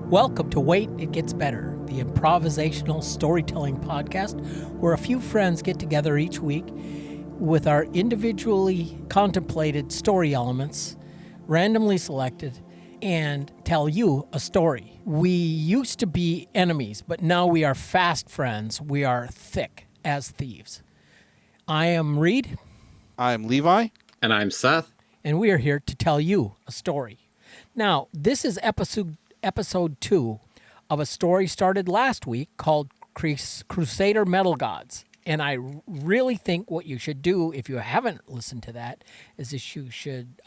Welcome to Wait, It Gets Better, the improvisational storytelling podcast where a few friends get together each week with our individually contemplated story elements, randomly selected, and tell you a story. We used to be enemies, but now we are fast friends. We are thick as thieves. I am Reed. I'm Levi. And I'm Seth. And we are here to tell you a story. Now, this is episode 2 of a story started last week called Crusader Metal Gods. And I really think what you should do, if you haven't listened to that, is that you should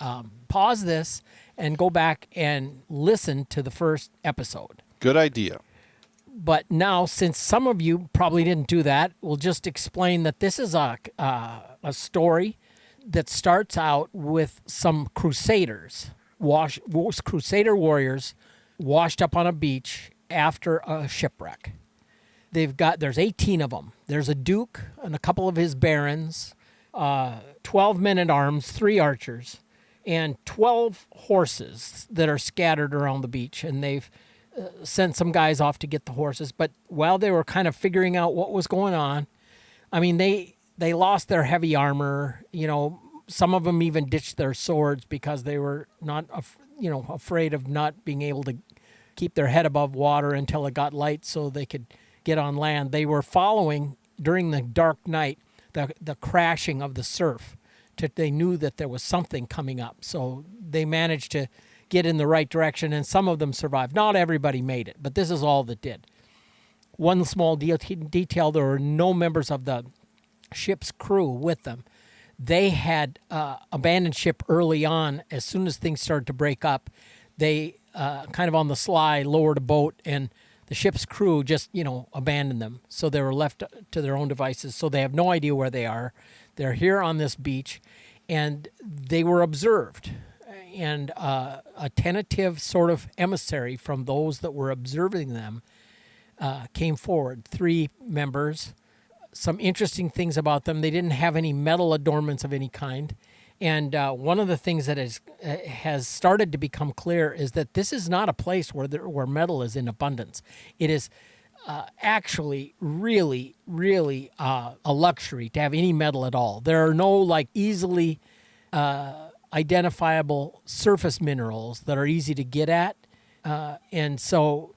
pause this and go back and listen to the first episode. Good idea. But now, since some of you probably didn't do that, we'll just explain that this is a story that starts out with some crusaders, crusader warriors, washed up on a beach after a shipwreck. There's 18 of them. There's a duke and a couple of his barons, 12 men-at-arms, 3 archers, and 12 horses that are scattered around the beach. And they've sent some guys off to get the horses. But while they were kind of figuring out what was going on, I mean, they lost their heavy armor. You know, some of them even ditched their swords because they were not, afraid of not being able to keep their head above water until it got light so they could get on land. They were following, during the dark night, the crashing of the surf. They knew that there was something coming up. So they managed to get in the right direction, and some of them survived. Not everybody made it, but this is all that did. One small detail, there were no members of the ship's crew with them. They had abandoned ship early on. As soon as things started to break up, they kind of on the sly lowered a boat, and the ship's crew just, abandoned them. So they were left to their own devices. So they have no idea where they are. They're here on this beach, and they were observed. And a tentative sort of emissary from those that were observing them came forward. 3 members. Some interesting things about them. They didn't have any metal adornments of any kind. And one of the things that has started to become clear is that this is not a place where metal is in abundance. It is actually really, really a luxury to have any metal at all. There are no easily identifiable surface minerals that are easy to get at. And so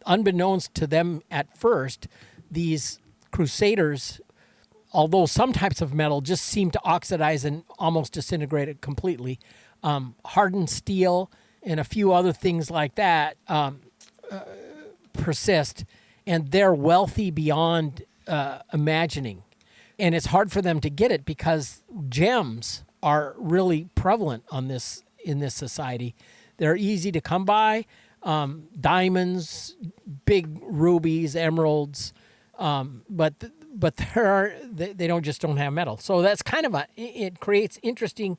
unbeknownst to them at first, these crusaders, although some types of metal just seem to oxidize and almost disintegrate it completely, hardened steel and a few other things like that persist, and they're wealthy beyond imagining. And it's hard for them to get it because gems are really prevalent in this society. They're easy to come by, diamonds, big rubies, emeralds, but they don't have metal. So that's kind of it creates interesting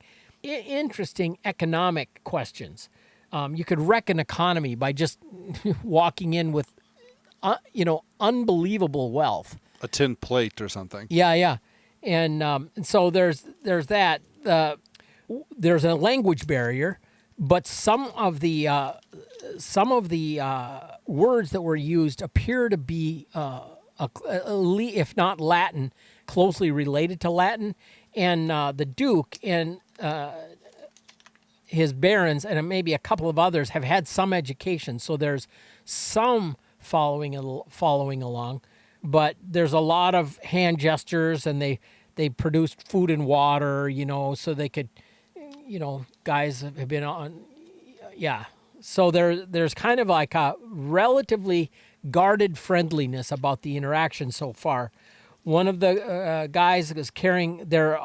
economic questions. You could wreck an economy by just walking in with, unbelievable wealth. A tin plate or something. Yeah. And so there's that. There's a language barrier, but some of the words that were used appear to be, if not Latin, closely related to Latin. And the Duke and his barons and maybe a couple of others have had some education, so there's some following along. But there's a lot of hand gestures, and they produced food and water, so they could, guys have been on, yeah. So there's kind of like a relatively guarded friendliness about the interaction so far. One of the guys is they're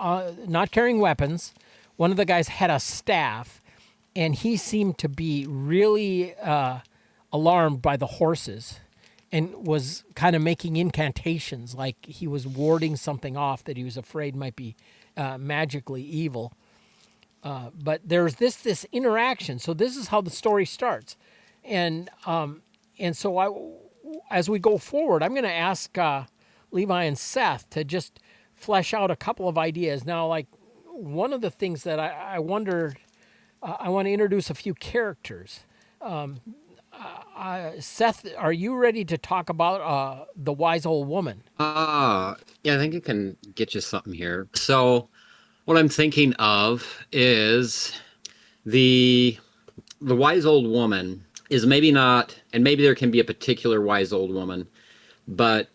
not carrying weapons. One of the guys had a staff, and he seemed to be really alarmed by the horses and was kind of making incantations like he was warding something off that he was afraid might be magically evil. But there's this interaction. So this is how the story starts. And so as we go forward, I'm going to ask Levi and Seth to just flesh out a couple of ideas. Now, one of the things that I wondered, I want to introduce a few characters Seth, are you ready to talk about the wise old woman? Yeah, I think I can get you something here. So, what I'm thinking of is the the wise old woman is maybe not, and maybe there can be a particular wise old woman, but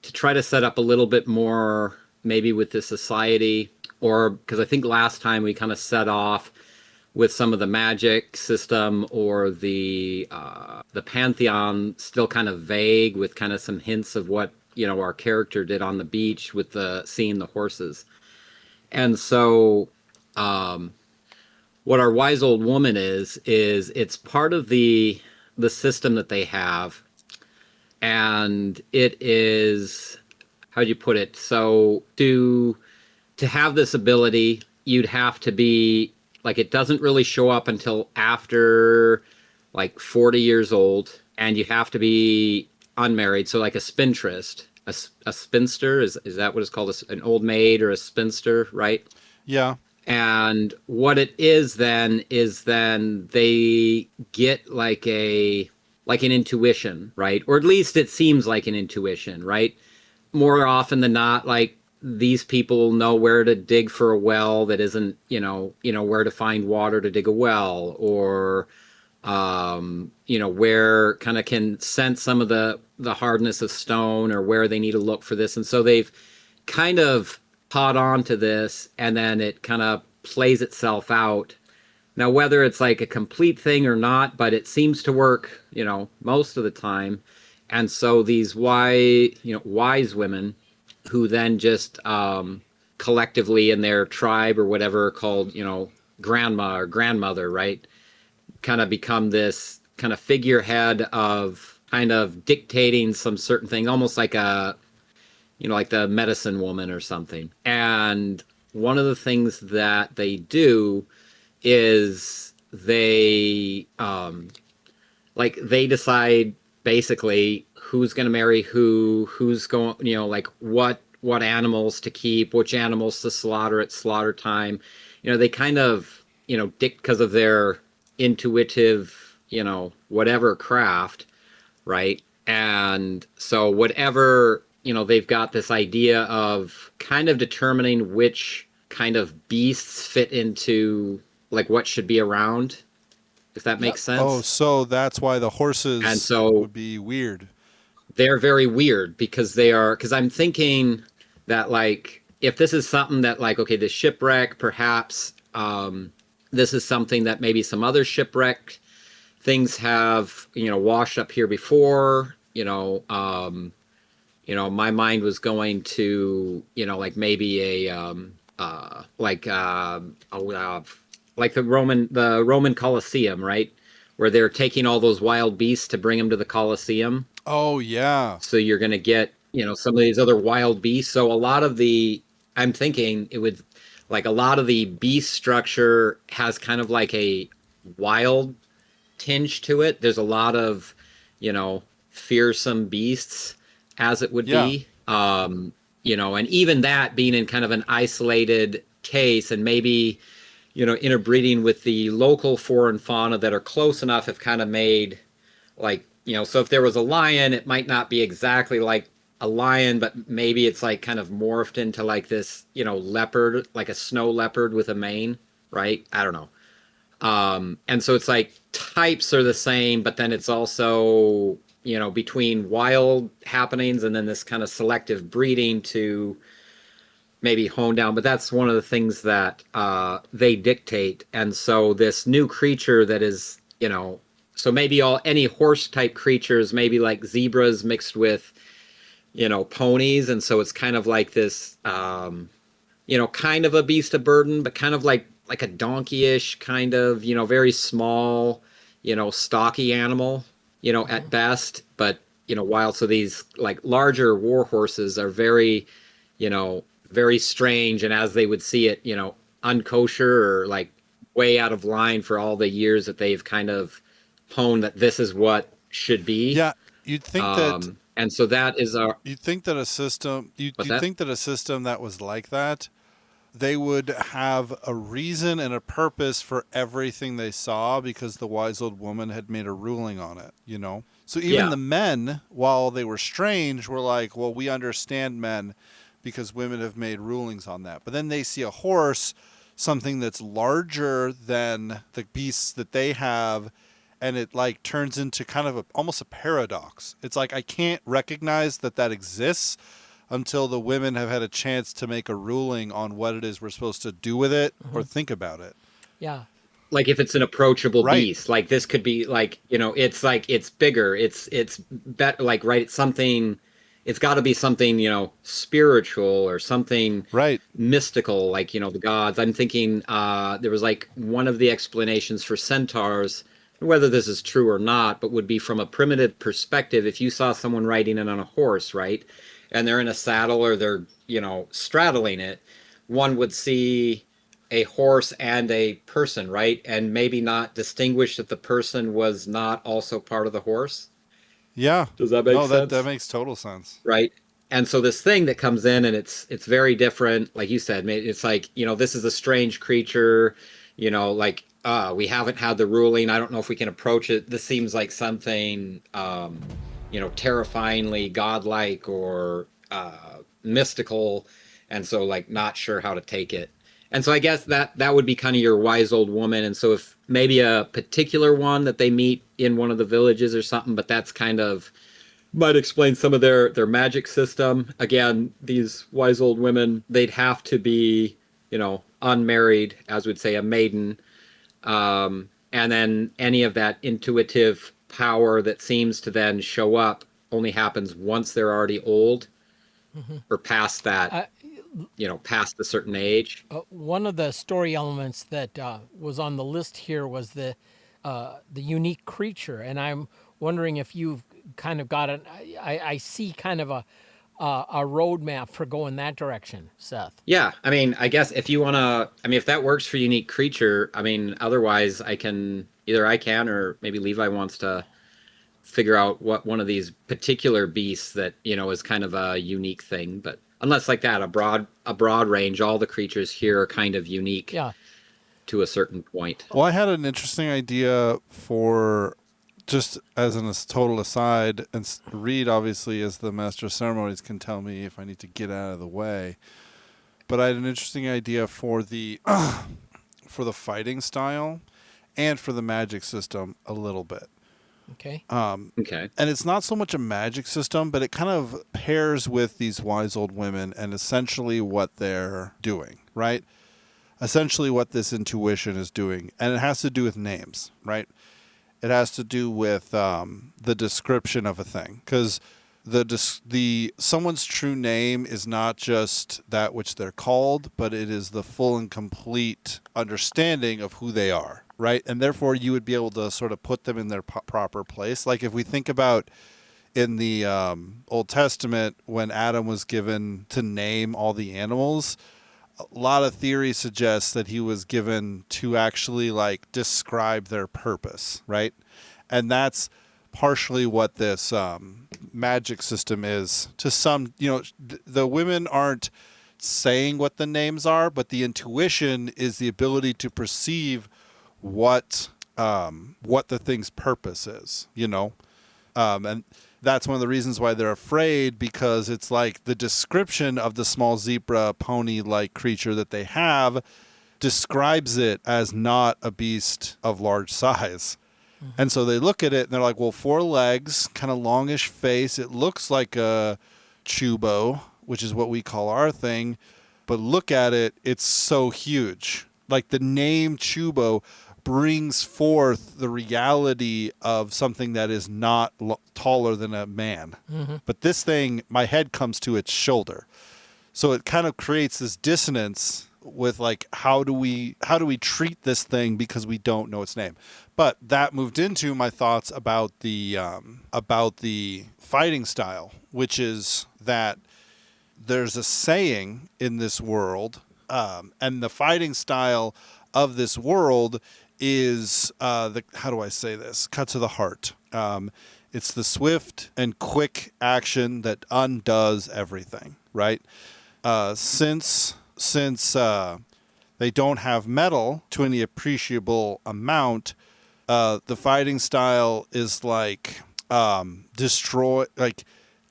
to try to set up a little bit more, maybe with the society, or because I think last time we kind of set off with some of the magic system or the pantheon still kind of vague with kind of some hints of what our character did on the beach with the seeing the horses. And so what our wise old woman is it's part of the system that they have, and it is, how do you put it, so to have this ability, you'd have to be like, it doesn't really show up until after like 40 years old, and you have to be unmarried. So like a spintress, a spinster, is that what it's called? An old maid or a spinster, right? Yeah. And what it is then they get like an intuition, right? Or at least it seems like an intuition, right? More often than not, like, these people know where to dig for a well that isn't, where to find water to dig a well, or where kind of can sense some of the hardness of stone, or where they need to look for this. And so they've kind of caught on to this, and then it kind of plays itself out. Now, whether it's like a complete thing or not, but it seems to work, most of the time. And so these wise women, who then just collectively in their tribe or whatever are called, grandma or grandmother, right? Kind of become this kind of figurehead of kind of dictating some certain thing, almost like like the medicine woman or something. And one of the things that they do is they decide basically who's going to marry who's going, like what animals to keep, which animals to slaughter at slaughter time. They kind of, because of their intuitive, whatever craft, right? And so whatever, they've got this idea of kind of determining which kind of beasts fit into like what should be around, if that makes sense. Oh, so that's why the horses And so would be weird. they're very weird because I'm thinking that, like, if this is something that, like, okay, the shipwreck, perhaps this is something that maybe some other shipwreck things have, washed up here before, my mind was going to, like maybe like the Roman Colosseum, right? Where they're taking all those wild beasts to bring them to the Colosseum. Oh, yeah. So you're going to get, some of these other wild beasts. So I'm thinking it would, like, a lot of the beast structure has kind of like a wild tinge to it. There's a lot of, fearsome beasts, as it would be. And even that being in kind of an isolated case, and maybe, interbreeding with the local flora and fauna that are close enough, have kind of made, like, so if there was a lion, it might not be exactly like a lion, but maybe it's like kind of morphed into like this, leopard, like a snow leopard with a mane, right? I don't know. And so it's like types are the same, but then it's also, between wild happenings and then this kind of selective breeding to maybe hone down. But that's one of the things that they dictate. And so this new creature that is, so maybe any horse type creatures, maybe like zebras mixed with, ponies. And so it's kind of like this, kind of a beast of burden, but kind of like a donkey-ish kind of, very small, stocky animal, at best, but, wild. So these like larger war horses are very, very strange. And as they would see it, unkosher, or like way out of line for all the years that they've kind of honed that this is what should be. Yeah. You'd think that. And so that is our. You'd think that a system. You think that a system that was like that they would have a reason and a purpose for everything they saw because the wise old woman had made a ruling on it, you know? So even Yeah. the men, while they were strange, were like, well, we understand men because women have made rulings on that. But then they see a horse, something that's larger than the beasts that they have, and it like turns into kind of almost a paradox. It's like I can't recognize that exists until the women have had a chance to make a ruling on what it is we're supposed to do with it or think about it. Yeah. Like if it's an approachable Right. beast, like this could be like, it's like it's bigger, it's better, like, right, it's something, it's got to be something, spiritual or something Right. mystical, like, the gods. I'm thinking there was like one of the explanations for centaurs, whether this is true or not, but would be from a primitive perspective. If you saw someone riding in on a horse, right, and they're in a saddle or they're, straddling it, one would see a horse and a person, right? And maybe not distinguish that the person was not also part of the horse. Yeah. Does that make No, sense? that makes total sense. Right. And so this thing that comes in and it's very different, like you said, it's like, this is a strange creature, like we haven't had the ruling. I don't know if we can approach it. This seems like something terrifyingly godlike or mystical, and so like not sure how to take it. And so I guess that would be kind of your wise old woman. And so if maybe a particular one that they meet in one of the villages or something, but that's kind of might explain some of their magic system. Again, these wise old women, they'd have to be, unmarried, as would say a maiden. And then any of that intuitive power that seems to then show up only happens once they're already old or past that, past a certain age. One of the story elements that was on the list here was the unique creature, and I'm wondering if you've kind of got an. I see kind of a roadmap for going that direction, Seth. Yeah, I mean, I guess if you want to, I mean, if that works for unique creature, I mean, otherwise I can or maybe Levi wants to figure out what one of these particular beasts that, is kind of a unique thing. But unless like that, a broad range, all the creatures here are kind of unique to a certain point. Well, I had an interesting idea for, just as a total aside, and Reed, obviously, as the master of ceremonies, can tell me if I need to get out of the way. But I had an interesting idea for the for the fighting style and for the magic system a little bit. Okay. Okay. And it's not so much a magic system, but it kind of pairs with these wise old women and essentially what they're doing, right? Essentially what this intuition is doing. And it has to do with names, right? It has to do with the description of a thing. Because the someone's true name is not just that which they're called, but it is the full and complete understanding of who they are, right? And therefore, you would be able to sort of put them in their proper place. Like if we think about in the Old Testament, when Adam was given to name all the animals, a lot of theory suggests that he was given to actually like describe their purpose, right? And that's partially what this magic system is. To some, the women aren't saying what the names are, but the intuition is the ability to perceive what the thing's purpose is, and that's one of the reasons why they're afraid, because it's like the description of the small zebra pony-like creature that they have describes it as not a beast of large size. And so they look at it and they're like, well, 4 legs, kind of longish face. It looks like a chubo, which is what we call our thing. But look at it, it's so huge. Like the name chubo brings forth the reality of something that is not taller than a man. Mm-hmm. But this thing, my head comes to its shoulder. So it kind of creates this dissonance with like, how do we treat this thing because we don't know its name? But that moved into my thoughts about the fighting style, which is that there's a saying in this world, and the fighting style of this world is how do I say this? Cut to the heart. It's the swift and quick action that undoes everything, right? Since since they don't have metal to any appreciable amount, the fighting style is like destroy, like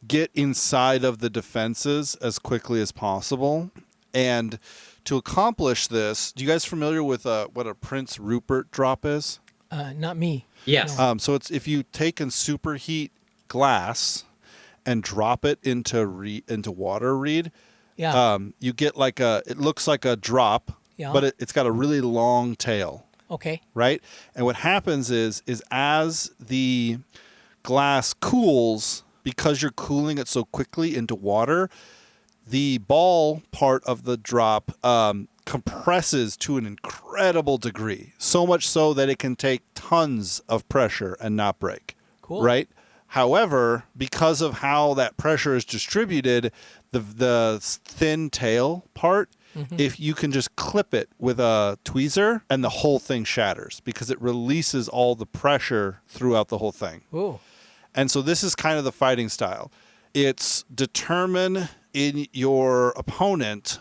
get inside of the defenses as quickly as possible. And to accomplish this, you guys familiar with what a Prince Rupert drop is? Not me. Yes. No. So it's if you take and superheat glass and drop it into water, Reed, Yeah. you get like it looks like a drop, Yeah. but it's got a really long tail, Okay. right? And what happens is as the glass cools, because you're cooling it so quickly into water, the ball part of the drop compresses to an incredible degree, so much so that it can take tons of pressure and not break. Cool. Right? However, because of how that pressure is distributed, the thin tail part, if you can just clip it with a tweezer, and the whole thing shatters because it releases all the pressure throughout the whole thing. Ooh. And so this is kind of the fighting style. It's determine in your opponent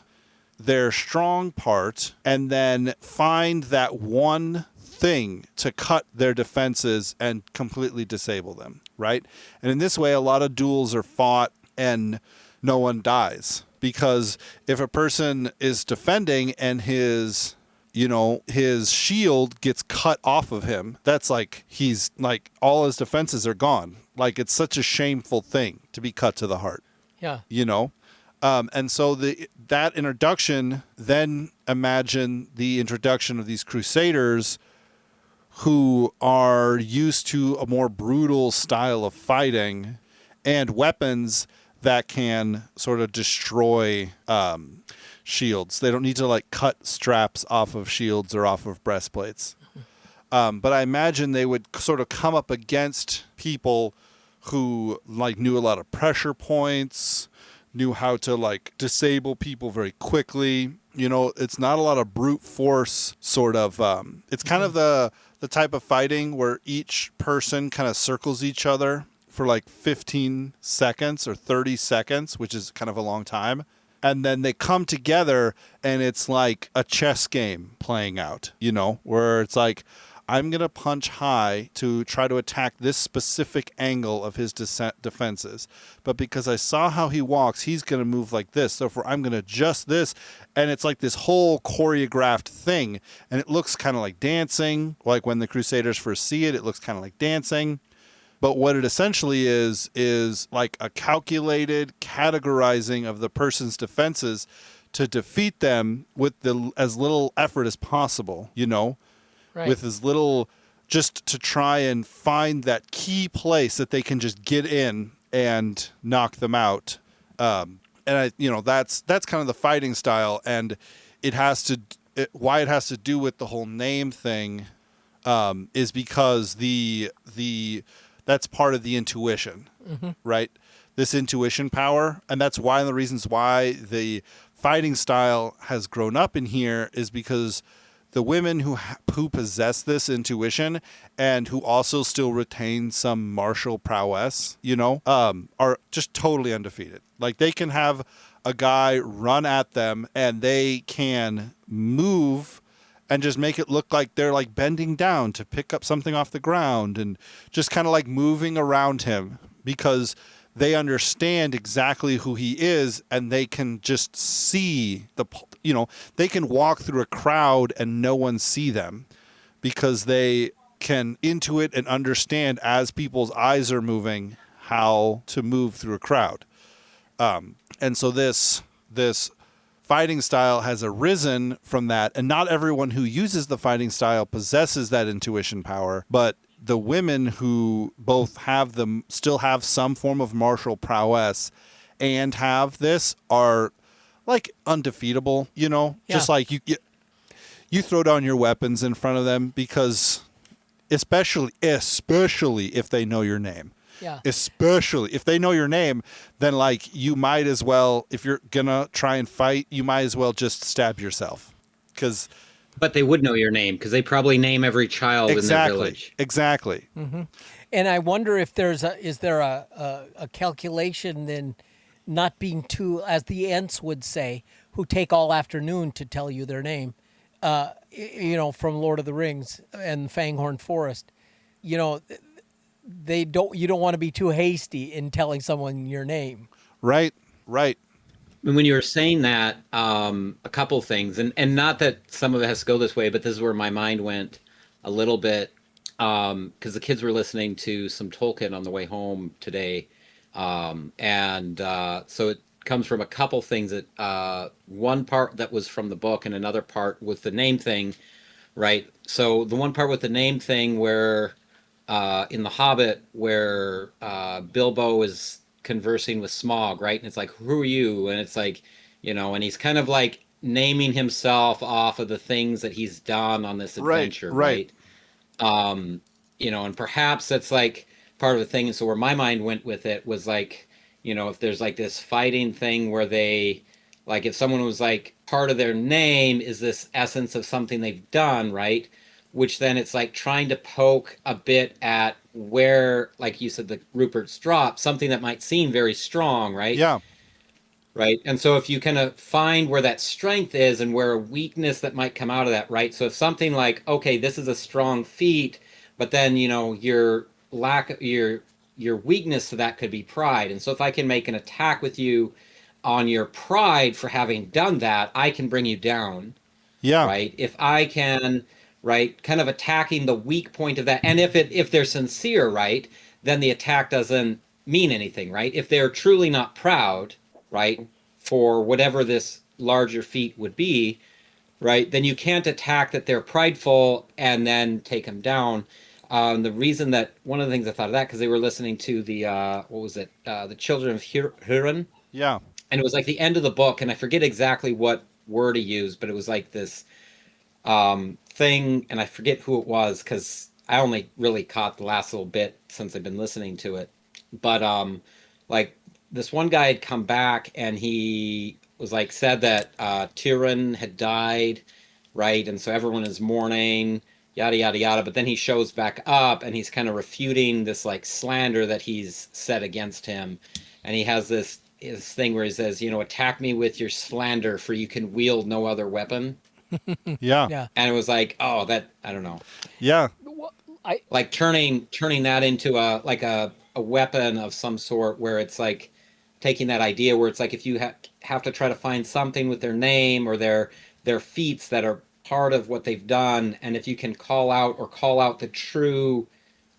their strong part and then find that one thing to cut their defenses and completely disable them, right? And in this way, a lot of duels are fought and no one dies. Because if a person is defending and his shield gets cut off of him, that's like he's like all his defenses are gone. Like it's such a shameful thing to be cut to the heart, Yeah. and so that introduction, then imagine the introduction of these crusaders who are used to a more brutal style of fighting and weapons that can sort of destroy shields. They don't need to like cut straps off of shields or off of breastplates. But I imagine they would sort of come up against people who like knew a lot of pressure points, knew how to like disable people very quickly. It's not a lot of brute force sort of. It's kind of the type of fighting where each person kind of circles each other for like 15 seconds or 30 seconds, which is kind of a long time. And then they come together and it's like a chess game playing out, where it's like, I'm going to punch high to try to attack this specific angle of his defenses. But because I saw how he walks, he's going to move like this. Therefore, I'm going to adjust this. And it's like this whole choreographed thing. And it looks kind of like dancing. Like when the Crusaders first see it, it looks kind of like dancing. But what it essentially is like a calculated categorizing of the person's defenses to defeat them with as little effort as possible, Right. with as little, just to try and find that key place that they can just get in and knock them out. And that's kind of the fighting style, and why it has to do with the whole name thing is because that's part of the intuition, right? This intuition power, and that's one of the reasons why the fighting style has grown up in here is because the women who possess this intuition and who also still retain some martial prowess, are just totally undefeated. Like they can have a guy run at them and they can move and just make it look like they're like bending down to pick up something off the ground and just kind of like moving around him because they understand exactly who he is and they can just see they can walk through a crowd and no one see them because they can intuit and understand as people's eyes are moving how to move through a crowd. And so this fighting style has arisen from that, and not everyone who uses the fighting style possesses that intuition power, but the women who both still have some form of martial prowess and have this are like undefeatable, just like you throw down your weapons in front of them because especially if they know your name. Yeah. Especially if they know your name, then like you might as well, if you're gonna try and fight, you might as well just stab yourself. But they would know your name because they probably name every child in their village. Exactly. And I wonder if is there a calculation then not being too, as the Ents would say, who take all afternoon to tell you their name, from Lord of the Rings and Fanghorn Forest, you don't want to be too hasty in telling someone your name. Right. Right. And when you were saying that, a couple things, and not that some of it has to go this way, but this is where my mind went a little bit, because the kids were listening to some Tolkien on the way home today, so it comes from a couple things that one part that was from the book and another part with the name thing, right? So the one part with the name thing where in The Hobbit, where Bilbo is conversing with Smaug, right? And it's like, who are you? And it's like, and he's kind of like naming himself off of the things that he's done on this adventure, right? And perhaps that's like part of the thing. And so where my mind went with it was like, if there's like this fighting thing where they, like if someone was like, part of their name is this essence of something they've done, right? Which then it's like trying to poke a bit at where, like you said, the Rupert's drop, something that might seem very strong, right? Yeah. Right. And so if you kind of find where that strength is and where a weakness that might come out of that, right? So if something like, okay, this is a strong feat, but then, your weakness to that could be pride. And so if I can make an attack with you on your pride for having done that, I can bring you down. Yeah. Right. If I can, right, kind of attacking the weak point of that. And if they're sincere, right, then the attack doesn't mean anything, right? If they're truly not proud, right, for whatever this larger feat would be, right, then you can't attack that they're prideful and then take them down. The reason that one of the things I thought of that, because they were listening to the, the Children of Huron. Yeah. And it was like the end of the book, and I forget exactly what word he used, but it was like this thing, and I forget who it was because I only really caught the last little bit since I've been listening to it. But like this one guy had come back and he was like said that Tyrion had died, right? And so everyone is mourning, yada yada yada. But then he shows back up and he's kind of refuting this like slander that he's said against him, and he has this thing where he says, attack me with your slander, for you can wield no other weapon. Yeah. Yeah. And it was like, oh, that, I don't know. Yeah. Like turning that into a weapon of some sort, where it's like taking that idea where it's like, if you have to try to find something with their name or their feats that are part of what they've done, and if you can call out the true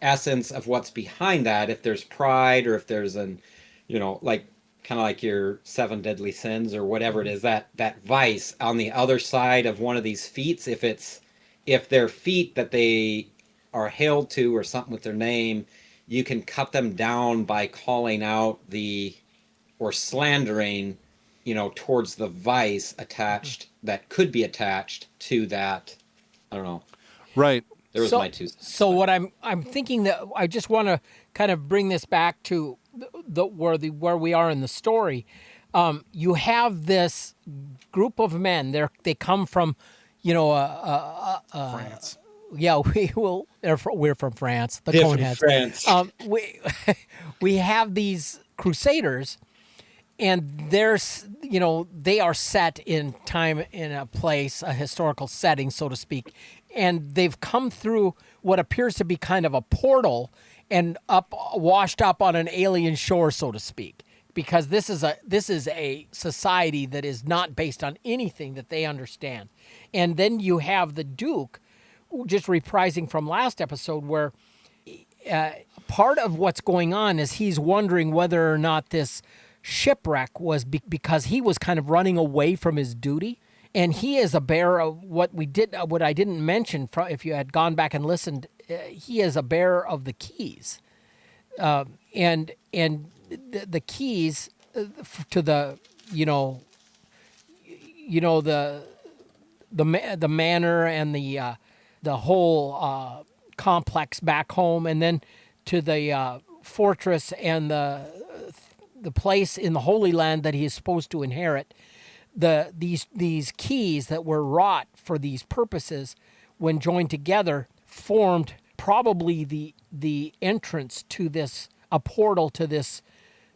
essence of what's behind that, if there's pride or if there's like kind of like your 7 deadly sins or whatever it is, that vice on the other side of one of these feats, if their feat that they are hailed to or something with their name, you can cut them down by calling out or slandering, towards the vice attached that could be attached to that. I don't know. Right. There was my 2 cents. So what I'm thinking, that I just want to kind of bring this back to where we are in the story. You have this group of men. They come from, France. Yeah, we're from France. The They're from Coneheads. France. We have these crusaders, and they are set in time, in a place, a historical setting, so to speak, and they've come through what appears to be kind of a portal and washed up on an alien shore, so to speak, because this is a society that is not based on anything that they understand. And then you have the Duke, just reprising from last episode, where part of what's going on is he's wondering whether or not this shipwreck was because he was kind of running away from his duty. And he is a bearer of what I didn't mention. If you had gone back and listened, he is a bearer of the keys, and the keys to the the manor and the whole complex back home, and then to the fortress and the place in the Holy Land that he is supposed to inherit. These keys that were wrought for these purposes, when joined together, formed probably the entrance to a portal to this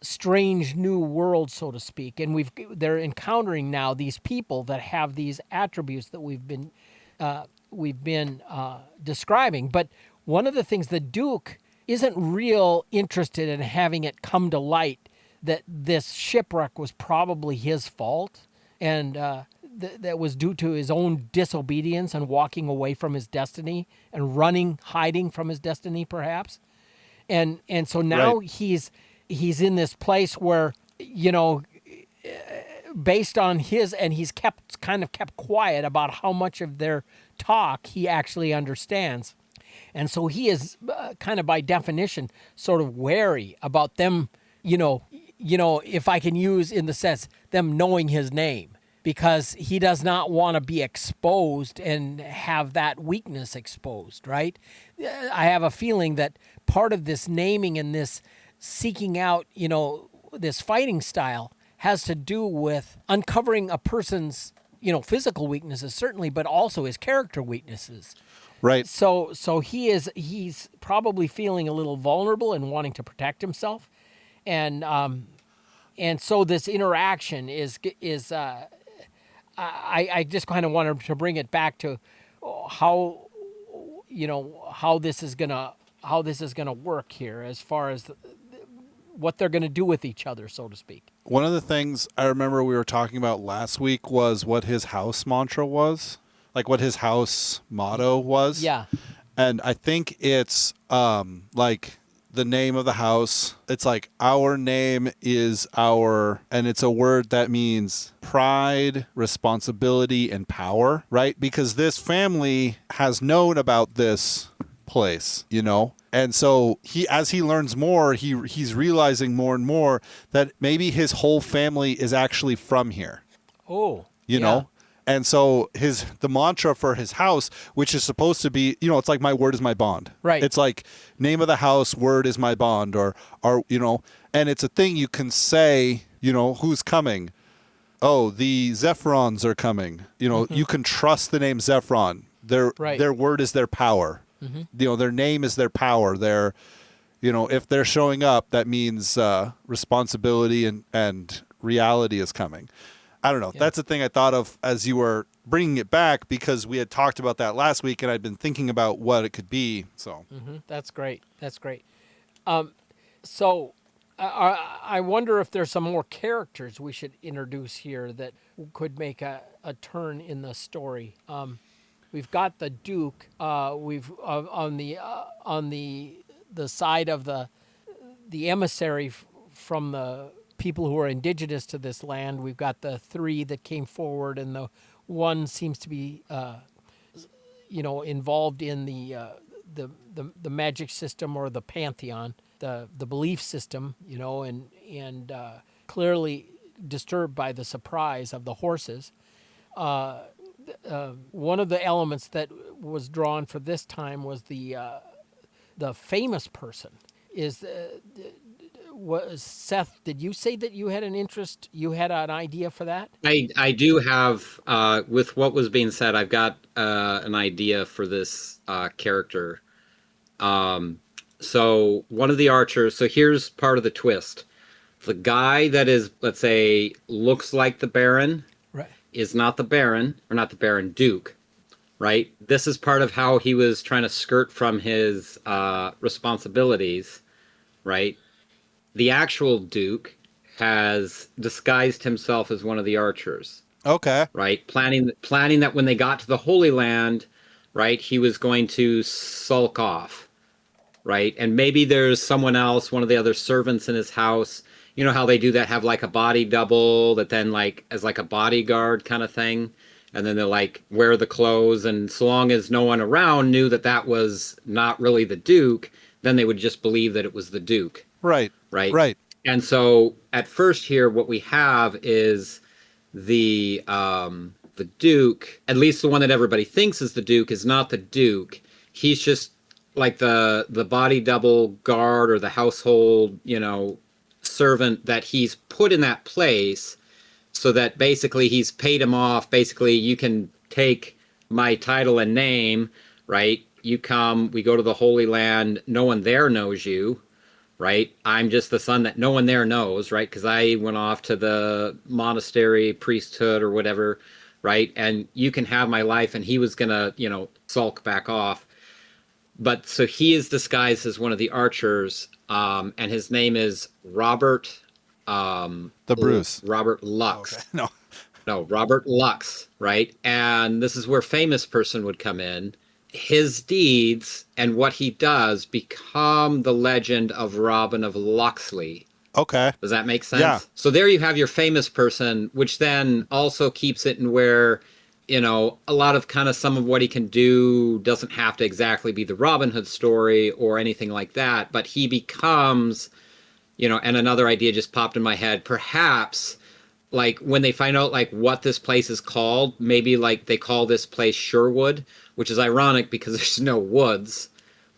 strange new world, so to speak, and they're encountering now these people that have these attributes that we've been describing. But one of the things the Duke isn't real interested in having it come to light that this shipwreck was probably his fault, and that was due to his own disobedience and walking away from his destiny and hiding from his destiny, perhaps. And so now Right. he's in this place where, based on he's kept quiet about how much of their talk he actually understands. And so he is kind of by definition sort of wary about them, if I can use in the sense them knowing his name, because he does not want to be exposed and have that weakness exposed, right? I have a feeling that part of this naming and this seeking out, this fighting style has to do with uncovering a person's, physical weaknesses, certainly, but also his character weaknesses. Right. So he's probably feeling a little vulnerable and wanting to protect himself. And so this interaction is I just kind of wanted to bring it back to how this is gonna work here as far as what they're gonna do with each other, so to speak. One of the things I remember we were talking about last week was what his house mantra was, like what his house motto was. Yeah. And I think it's like the name of the house. It's like our name is our, and it's a word that means pride, responsibility, and power, right? Because this family has known about this place, And so as he learns more, he's realizing more and more that maybe his whole family is actually from here. Oh. You know? And so the mantra for his house, which is supposed to be, it's like my word is my bond. Right. It's like name of the house, word is my bond, or and it's a thing you can say, who's coming. Oh, the Zephrons are coming. You can trust the name Zephron. Their word is their power. Mm-hmm. Their name is their power. If they're showing up, that means responsibility and reality is coming. I don't know. Yeah. That's the thing I thought of as you were bringing it back, because we had talked about that last week and I'd been thinking about what it could be. So That's great. So I wonder if there's some more characters we should introduce here that could make a turn in the story. We've got the Duke. We've on the side of the emissary from the people who are indigenous to this land. We've got the three that came forward, and the one seems to be, involved in the magic system or the pantheon, the belief system, and clearly disturbed by the surprise of the horses. One of the elements that was drawn for this time was the famous person. Seth, did you say that you had an interest? You had an idea for that? I do have, with what was being said, I've got an idea for this character. So one of the archers, so here's part of the twist. The guy that is, let's say, looks like the Baron, right, is not the Baron, or not the Baron, Duke, right? This is part of how he was trying to skirt from his responsibilities, right? The actual Duke has disguised himself as one of the archers. Okay. Right? Planning that when they got to the Holy Land, right, he was going to sulk off. Right? And maybe there's someone else, one of the other servants in his house. You know how they do that, have like a body double that then like as like a bodyguard kind of thing. And then they'll like wear the clothes. And so long as no one around knew that was not really the Duke, then they would just believe that it was the Duke. Right. Right. And so at first here, what we have is the Duke, at least the one that everybody thinks is the Duke, is not the Duke. He's just like the body double guard or the household, servant that he's put in that place so that basically he's paid him off. Basically, you can take my title and name, right? You come, we go to the Holy Land. No one there knows you. right? I'm just the son that no one there knows, right? Because I went off to the monastery priesthood or whatever, right? And you can have my life. And he was going to, sulk back off. But so he is disguised as one of the archers, and his name is Robert. The Bruce. Robert Oh, Lux. okay. No. No, Robert Lux, right? And this is where famous person would come in. His deeds and what he does become the legend of Robin of Locksley. Okay. Does that make sense? Yeah. So there you have your famous person, which then also keeps it in where, a lot of kind of some of what he can do doesn't have to exactly be the Robin Hood story or anything like that, but he becomes, and another idea just popped in my head, perhaps like when they find out like what this place is called, maybe like they call this place Sherwood, which is ironic because there's no woods,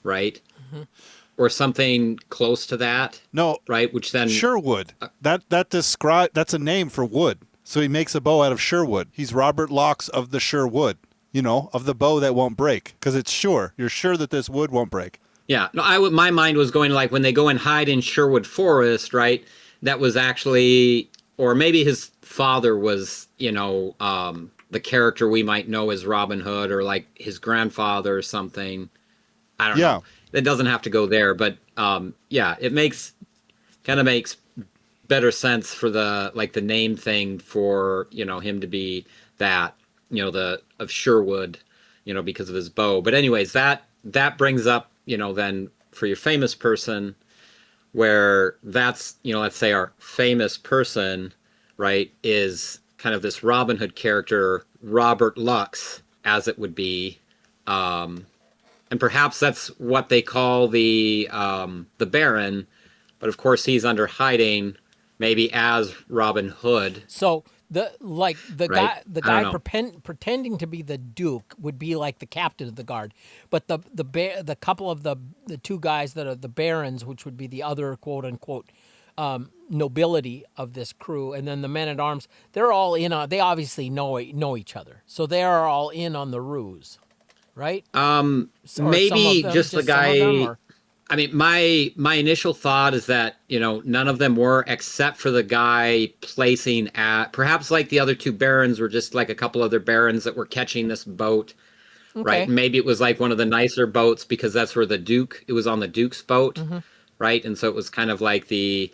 right? Mm-hmm. Or something close to that. No. Right, which then Sherwood. That's a name for wood. So he makes a bow out of Sherwood. He's Robert Locks of the Sherwood, of the bow that won't break, because it's sure. You're sure that this wood won't break. Yeah, no, my mind was going like when they go and hide in Sherwood Forest, right? That was actually, or maybe his father was, the character we might know as Robin Hood, or like his grandfather or something. I don't know. It doesn't have to go there, but it makes better sense for the name thing for him to be that of Sherwood, because of his bow. But anyways, that brings up then for your famous person, where that's let's say our famous person, right, is kind of this Robin Hood character, Robert Lux, as it would be, and perhaps that's what they call the Baron, but of course he's under hiding. Maybe as Robin Hood. So the right? guy pretending to be the Duke would be like the captain of the guard, but the couple of the two guys that are the barons, which would be the other quote unquote nobility of this crew, and then the men at arms, they're all in on. They obviously know each other, so they are all in on the ruse, right? Maybe just the guy. I mean, my initial thought is that, none of them were, except for the guy placing at, perhaps like the other two barons were just like a couple other barons that were catching this boat, right? And maybe it was like one of the nicer boats because that's where it was on the Duke's boat, mm-hmm. right? And so it was kind of like the,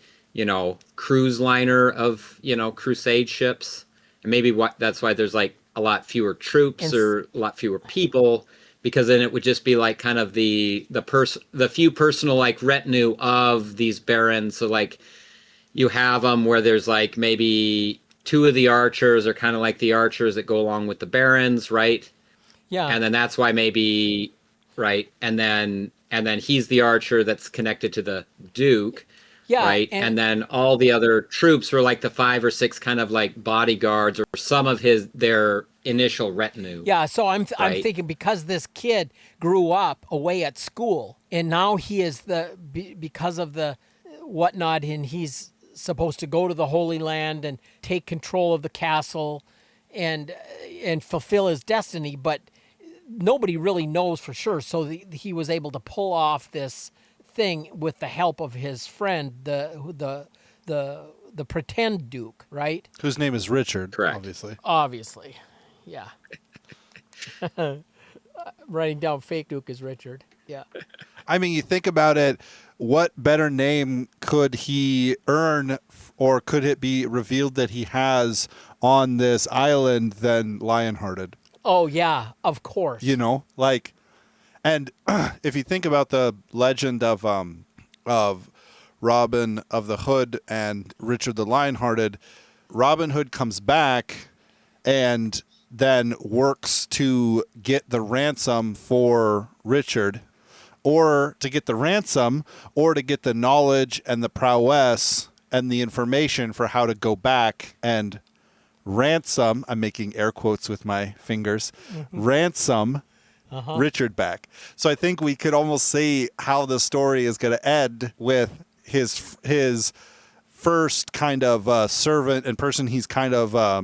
cruise liner of, crusade ships. And maybe that's why there's like a lot fewer troops or a lot fewer people, because then it would just be like kind of the few personal like retinue of these barons. So like you have them where there's like maybe two of the archers are kind of like the archers that go along with the barons, right? Yeah. And then that's why maybe, right? And then he's the archer that's connected to the Duke. Yeah, right. And then all the other troops were like the 5 or 6 kind of like bodyguards or some of their initial retinue. Yeah, so I'm thinking because this kid grew up away at school and now he is because of the whatnot, and he's supposed to go to the Holy Land and take control of the castle and fulfill his destiny, but nobody really knows for sure. So he was able to pull off this thing with the help of his friend, the pretend Duke, right? Whose name is Richard, correct? Obviously, yeah. Writing down fake Duke is Richard. Yeah. I mean, you think about it. What better name could he earn, or could it be revealed that he has on this island than Lionhearted? Oh yeah, of course. And if you think about the legend of Robin of the Hood and Richard the Lionhearted, Robin Hood comes back and then works to get the ransom for Richard, or to get the ransom, or to get the knowledge and the prowess and the information for how to go back and ransom, I'm making air quotes with my fingers, ransom Richard back. So I think we could almost see how the story is going to end with his first kind of servant and person he's kind of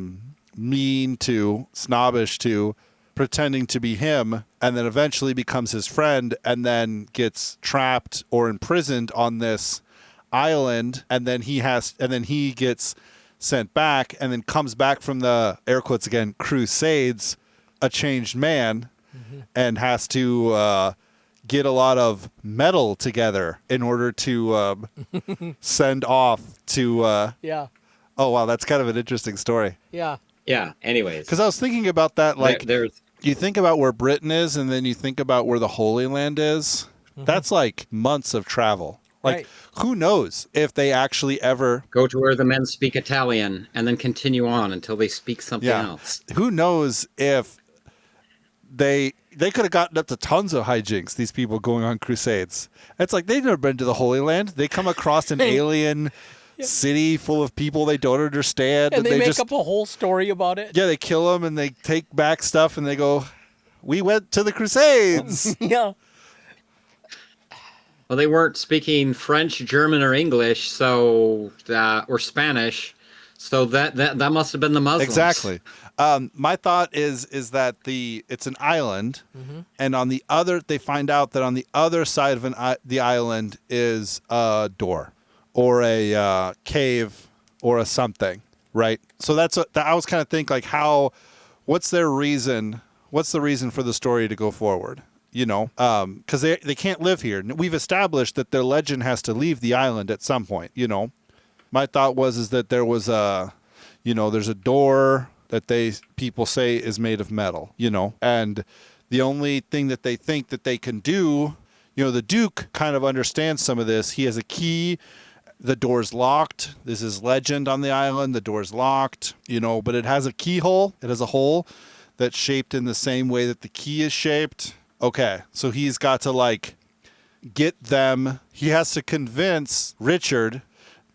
mean to, snobbish to, pretending to be him, and then eventually becomes his friend and then gets trapped or imprisoned on this island, and then he gets sent back, and then comes back from the, air quotes again, crusades, a changed man, and has to get a lot of metal together in order to send off to. Yeah. Oh wow, that's kind of an interesting story. Yeah. Yeah. Anyways, Because I was thinking about that, like there's you think about where Britain is, and then you think about where the Holy Land is. That's like months of travel. Like, Right. who knows if they actually ever. go to where the men speak Italian and then continue on until they speak something else. Who knows if they could have gotten up to tons of hijinks, these people going on crusades. It's like they've never been to the Holy Land. They come across an alien city full of people they don't understand. And they make just, up a whole story about it. yeah, they kill them and they take back stuff and they go, we went to the crusades. Yeah. Well, they weren't speaking French, German, or English, so or Spanish. So that must have been the Muslims. Exactly. My thought is that it's an island, and on the other, they find out that on the other side of the island is a door, or a cave, or a something, right? So I was kind of think like what's their reason? What's the reason for the story to go forward? You know, because they can't live here. We've established that their legend has to leave the island at some point. You know, my thought is that there was there's a door that people say is made of metal, you know, and the only thing that they think that they can do, you know, the Duke kind of understands some of this. He has a key. The door's locked. This is legend on the island. The door's locked, you know, but it has a keyhole. It has a hole that's shaped in the same way that the key is shaped. Okay, so he's got to like get them. He has to convince Richard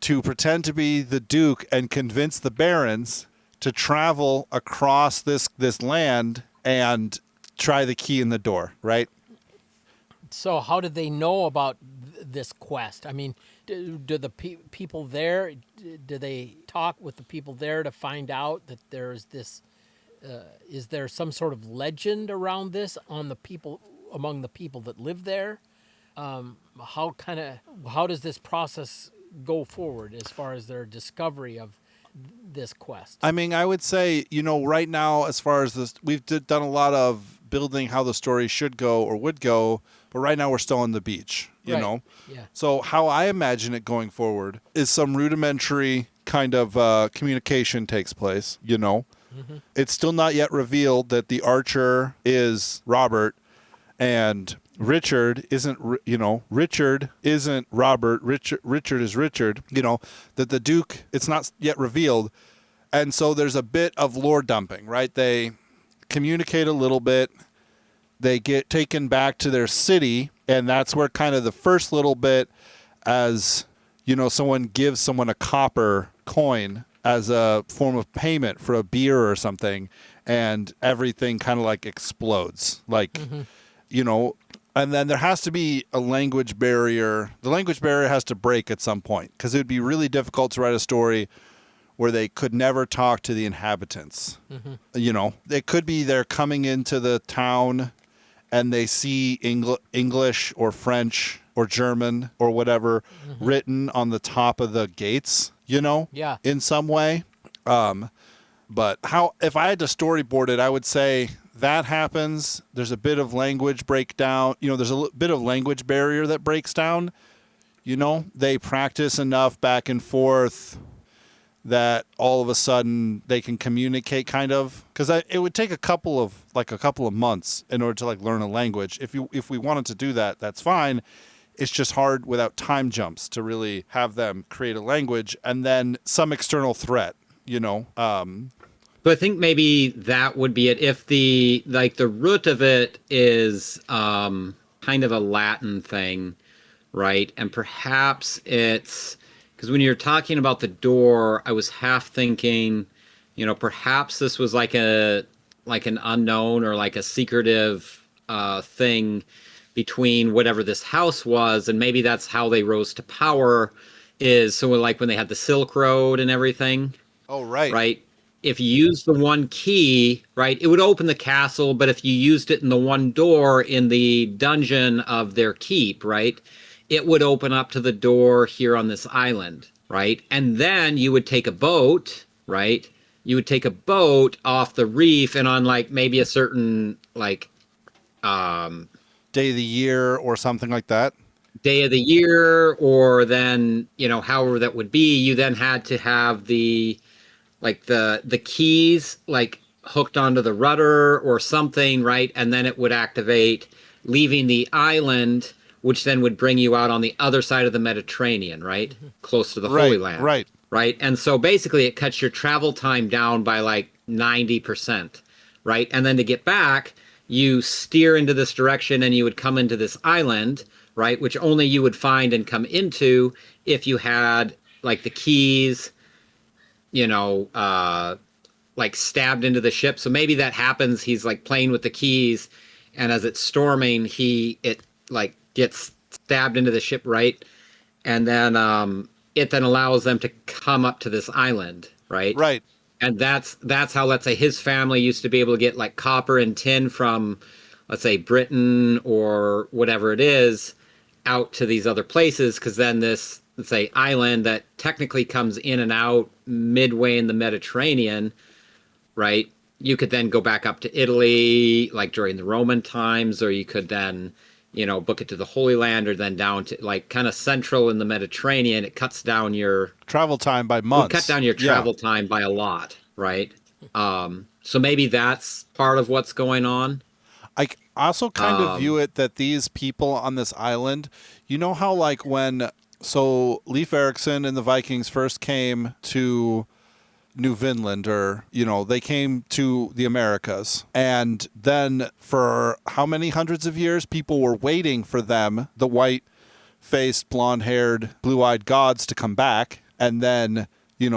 to pretend to be the Duke and convince the barons to travel across this land and try the key in the door, right? So how did they know about this quest? I mean, do the people there, do they talk with the people there to find out that there's this, is there some sort of legend around this among the people that live there? How does this process go forward as far as their discovery of this quest? I mean, I would say, you know, right now, as far as this, we've done a lot of building how the story should go or would go, but right now we're still on the beach, you Right. know? Yeah. So how I imagine it going forward is some rudimentary kind of communication takes place, you know? It's still not yet revealed that the archer is Robert and Richard isn't, Richard isn't Robert. Richard is Richard, you know, that the Duke, it's not yet revealed. And so there's a bit of lore dumping, right? They communicate a little bit. They get taken back to their city. And that's where kind of the first little bit, as, you know, someone gives someone a copper coin as a form of payment for a beer or something, and everything kind of like explodes. Like, you know, and then there has to be a language barrier. The language barrier has to break at some point, because it would be really difficult to write a story where they could never talk to the inhabitants. You know, it could be they're coming into the town and they see English or French or German or whatever written on the top of the gates, you know, Yeah. in some way. But if I had to storyboard it, I would say that happens. There's a bit of language breakdown. You know, there's a bit of language barrier that breaks down. You know, they practice enough back and forth that all of a sudden they can communicate, kind of, because it would take a couple of months in order to like learn a language. If we wanted to do that, that's fine. It's just hard without time jumps to really have them create a language, and then some external threat, you know. So I think maybe that would be it. If the root of it is kind of a Latin thing, right? And perhaps it's because when you're talking about the door, I was half thinking, you know, perhaps this was like an unknown or like a secretive thing between whatever this house was, and maybe that's how they rose to power. Is so like when they had the Silk Road and everything. Oh, right. Right. If you use the one key, right, it would open the castle. But if you used it in the one door in the dungeon of their keep, right, it would open up to the door here on this island, right? And then you would take a boat, right? You would take a boat off the reef, and on like maybe a certain like day of the year or something like that. Day of the year, or then, however that would be, you then had to have the keys like hooked onto the rudder or something, right? And then it would activate, leaving the island, which then would bring you out on the other side of the Mediterranean, right? Close to the Holy Land. Right. And so basically it cuts your travel time down by like 90%, right? And then to get back, you steer into this direction and you would come into this island, right? Which only you would find and come into if you had like the keys, like stabbed into the ship. So maybe that happens. He's like playing with the keys, and as it's storming, it like gets stabbed into the ship, right? And then it then allows them to come up to this island, right? Right. And that's how, let's say, his family used to be able to get like copper and tin from, let's say, Britain or whatever it is, out to these other places, because then this, let's say, island that technically comes in and out midway in the Mediterranean, right? You could then go back up to Italy, like during the Roman times, or you could then, book it to the Holy Land, or then down to like kind of central in the Mediterranean. It cuts down your travel time by months. Cut down your travel time by a lot, right? So maybe that's part of what's going on. I also kind of view it that these people on this island, how like so Leif Erikson and the Vikings first came to New Vinland, or, they came to the Americas. And then for how many hundreds of years, people were waiting for them, the white-faced, blonde-haired, blue-eyed gods, to come back. And then,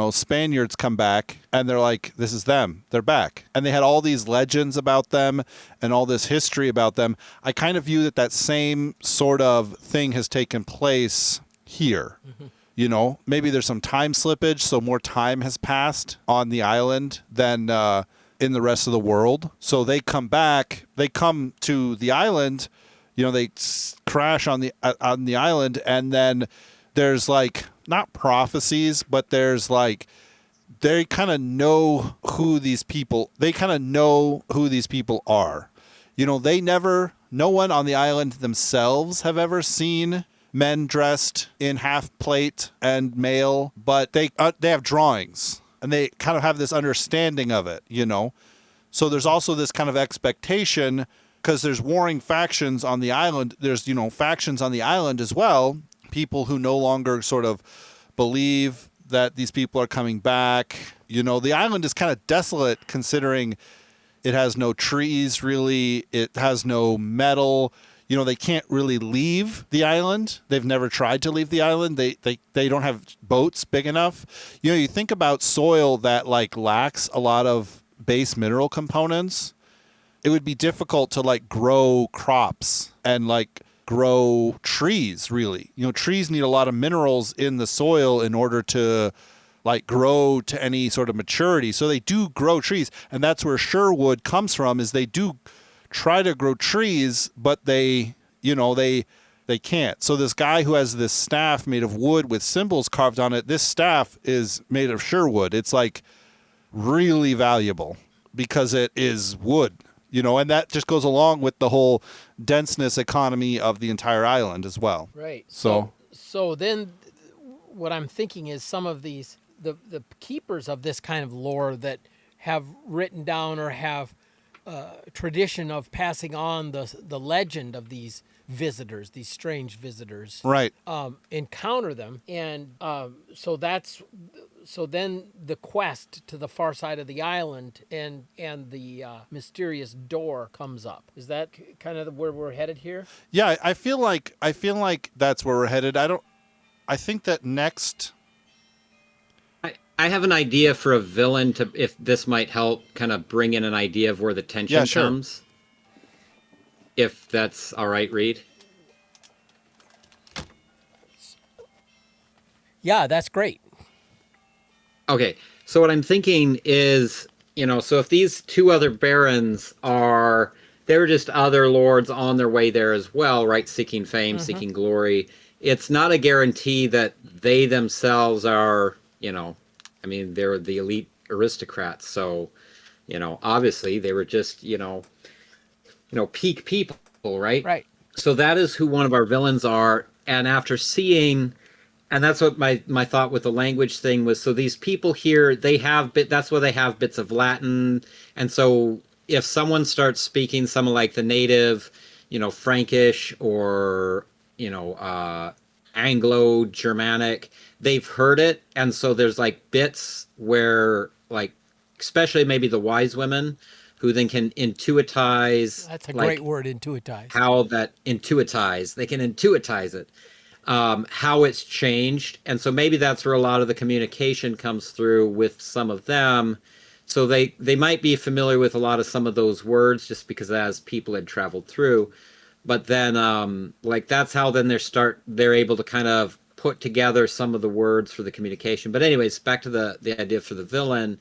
Spaniards come back, and they're like, this is them. They're back. And they had all these legends about them and all this history about them. I kind of view that same sort of thing has taken place here. Mm-hmm. Maybe there's some time slippage, so more time has passed on the island than in the rest of the world. So they come back, they come to the island, they crash on the island, and then there's like, not prophecies, but there's like, they kind of know who these people are. No one on the island themselves have ever seen men dressed in half plate and mail, but they have drawings, and they kind of have this understanding of it, So there's also this kind of expectation, because there's warring factions on the island. There's, factions on the island as well, people who no longer sort of believe that these people are coming back. The island is kind of desolate, considering it has no trees, really. It has no metal. They can't really leave the island. They've never tried to leave the island. They don't have boats big enough. You think about soil that like lacks a lot of base mineral components. It would be difficult to like grow crops and like grow trees, really. Trees need a lot of minerals in the soil in order to like grow to any sort of maturity. So they do grow trees, and that's where Sherwood comes from, is they do try to grow trees, but they can't. So this guy who has this staff made of wood with symbols carved on it, this staff is made of Sherwood. It's like really valuable because it is wood, and that just goes along with the whole denseness economy of the entire island as well. Right. So then what I'm thinking is some of these, the keepers of this kind of lore that have written down or have tradition of passing on the legend of these visitors, these strange visitors, right? Encounter them, and so then the quest to the far side of the island and the mysterious door comes up. Is that kind of where we're headed here? Yeah, I feel like that's where we're headed. I think that next. I have an idea for a villain if this might help kind of bring in an idea of where the tension comes. If that's all right, Reed. Yeah, that's great. Okay, so what I'm thinking is, so if these two other barons they're just other lords on their way there as well, right? Seeking fame, seeking glory. it's not a guarantee that they themselves are, I mean, they're the elite aristocrats. So, obviously they were just, peak people, right? Right. So that is who one of our villains are. And after seeing, and that's what my thought with the language thing was. So these people here, that's why they have bits of Latin. And so if someone starts speaking some of like the native, Frankish or, Anglo-Germanic, they've heard it. And so there's like bits where like, especially maybe the wise women who then can intuitize. That's a like, great word, intuitize. how that intuitize, they can intuitize it, how it's changed. And so maybe that's where a lot of the communication comes through with some of them. So they might be familiar with a lot of some of those words just because as people had traveled through. But then like that's how then they're able to kind of put together some of the words for the communication. But anyways, back to the idea for the villain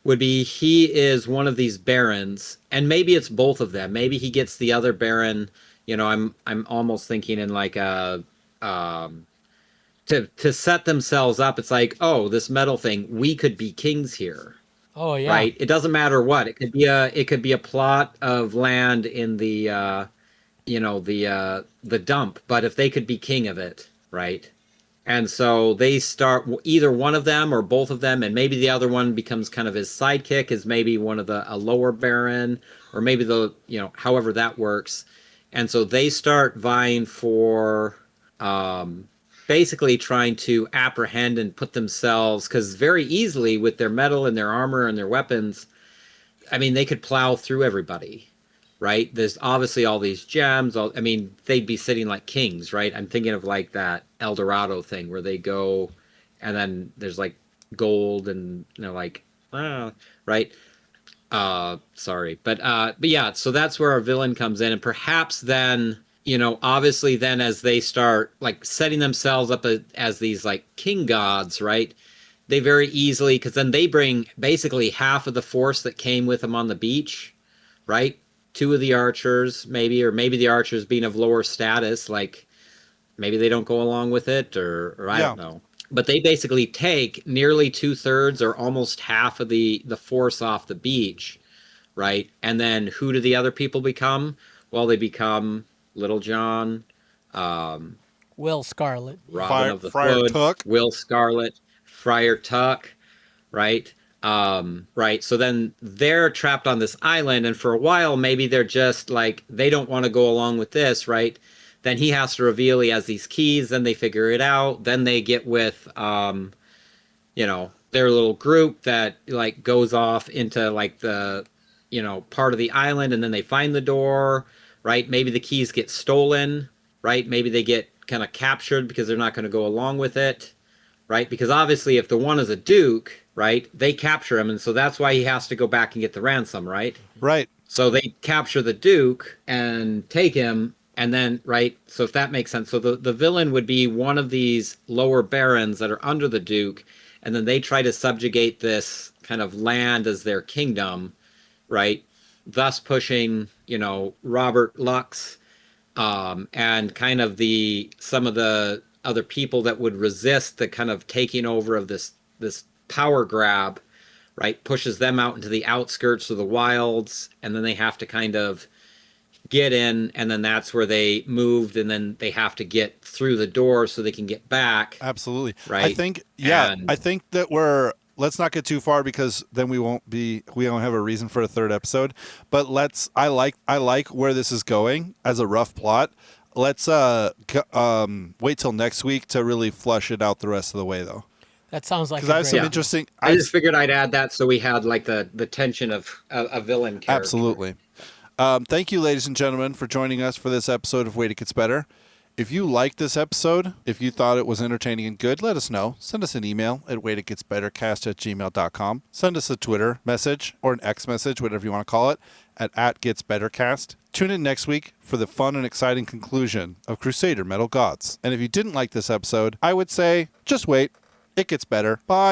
would be he is one of these barons, and maybe it's both of them. Maybe he gets the other baron. I'm almost thinking in like a to set themselves up. It's like, oh, this metal thing, we could be kings here, Oh yeah. right? It doesn't matter what. It could be a plot of land in the the dump, but if they could be king of it, right? And so they start either one of them or both of them, and maybe the other one becomes kind of his sidekick, is maybe one of a lower baron, or maybe however that works. And so they start vying for basically trying to apprehend and put themselves, because very easily with their metal and their armor and their weapons, I mean, they could plow through everybody. Right? There's obviously all these gems. I mean, they'd be sitting like kings, right? I'm thinking of like that El Dorado thing where they go and then there's like gold and they're like, right? Sorry. But yeah, so that's where our villain comes in. And perhaps then, obviously then as they start like setting themselves up as these like king gods, right? They very easily, because then they bring basically half of the force that came with them on the beach, right? Two of the archers, maybe, or maybe the archers being of lower status, like maybe they don't go along with it, or I don't know. But they basically take nearly 2/3 or almost half of the force off the beach, right? And then who do the other people become? Well, they become Little John, Will Scarlet. Robin of the Friar Hood, Tuck. Will Scarlet, Friar Tuck, right? Right. So then they're trapped on this island, and for a while, maybe they're just like, they don't want to go along with this, right? Then he has to reveal he has these keys, then they figure it out. Then they get with, their little group that like goes off into like the, part of the island, and then they find the door, right? Maybe the keys get stolen, right? Maybe they get kind of captured because they're not going to go along with it, right? Because obviously if the one is a duke, right, they capture him, and so that's why he has to go back and get the ransom, right? Right. So they capture the duke and take him, and then, right, so if that makes sense. So the villain would be one of these lower barons that are under the duke, and then they try to subjugate this kind of land as their kingdom, right? Thus pushing, Robert Lux, and kind of some of the other people that would resist the kind of taking over of this power grab, right? Pushes them out into the outskirts of the wilds, and then they have to kind of get in, and then that's where they moved, and then they have to get through the door so they can get back. Absolutely. Right. I think that let's not get too far, because then we won't have a reason for a third episode. But I like where this is going as a rough plot. Let's wait till next week to really flush it out the rest of the way, though. That sounds like Because I have some Yeah. interesting. I just figured I'd add that so we had like the tension of a villain character. Absolutely. Thank you, ladies and gentlemen, for joining us for this episode of Wait, It Gets Better. If you liked this episode, if you thought it was entertaining and good, let us know. Send us an email at waititgetsbettercast@gmail.com. Send us a Twitter message or an X message, whatever you want to call it, at @getsbettercast. Tune in next week for the fun and exciting conclusion of Crusader Metal Gods. And if you didn't like this episode, I would say just wait. It gets better. Bye.